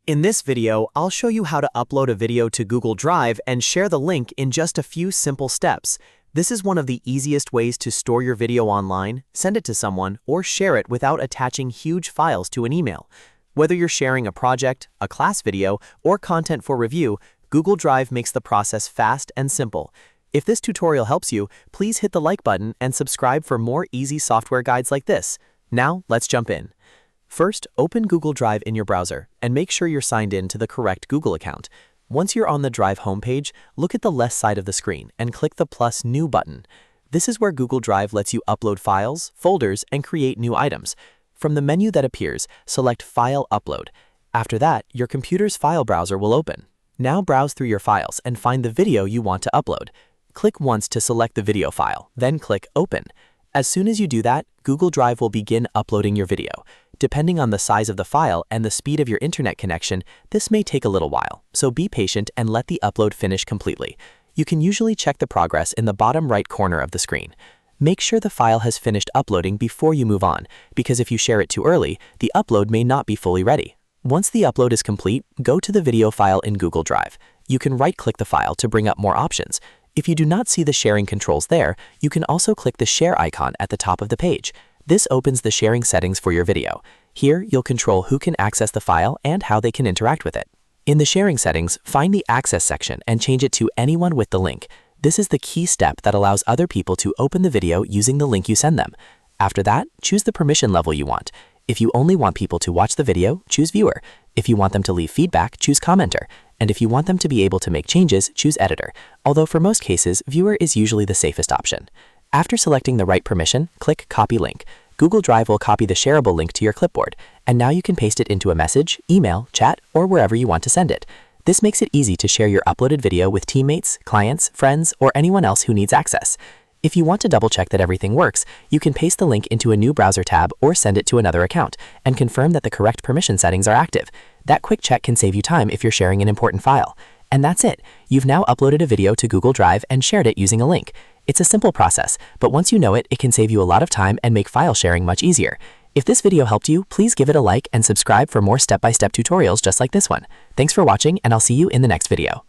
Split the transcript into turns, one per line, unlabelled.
In this video, I'll show you how to upload a video to Google Drive and share the link in just a few simple steps. This is one of the easiest ways to store your video online, send it to someone, or share it without attaching huge files to an email. Whether you're sharing a project, a class video, or content for review, Google Drive makes the process fast and simple. If this tutorial helps you, please hit the like button and subscribe for more easy software guides like this. Now, let's jump in. First, open Google Drive in your browser and make sure you're signed in to the correct Google account. Once you're on the Drive homepage, look at the left side of the screen and click the plus New button. This is where Google Drive lets you upload files, folders, and create new items. From the menu that appears, select File Upload. After that, your computer's file browser will open. Now browse through your files and find the video you want to upload. Click once to select the video file, then click Open. As soon as you do that, Google Drive will begin uploading your video. Depending on the size of the file and the speed of your internet connection, this may take a little while, so be patient and let the upload finish completely. You can usually check the progress in the bottom right corner of the screen. Make sure the file has finished uploading before you move on, because if you share it too early, the upload may not be fully ready. Once the upload is complete, go to the video file in Google Drive. You can right-click the file to bring up more options. If you do not see the sharing controls there, you can also click the share icon at the top of the page. This opens the sharing settings for your video. Here, you'll control who can access the file and how they can interact with it. In the sharing settings, find the Access section and change it to Anyone with the link. This is the key step that allows other people to open the video using the link you send them. After that, choose the permission level you want. If you only want people to watch the video, choose Viewer. If you want them to leave feedback, choose Commenter. And if you want them to be able to make changes, choose Editor. Although for most cases, Viewer is usually the safest option. After selecting the right permission, click Copy Link. Google Drive will copy the shareable link to your clipboard, and now you can paste it into a message, email, chat, or wherever you want to send it. This makes it easy to share your uploaded video with teammates, clients, friends, or anyone else who needs access. If you want to double-check that everything works, you can paste the link into a new browser tab or send it to another account and confirm that the correct permission settings are active. That quick check can save you time if you're sharing an important file. And that's it. You've now uploaded a video to Google Drive and shared it using a link. It's a simple process, but once you know it, it can save you a lot of time and make file sharing much easier. If this video helped you, please give it a like and subscribe for more step-by-step tutorials just like this one. Thanks for watching, and I'll see you in the next video.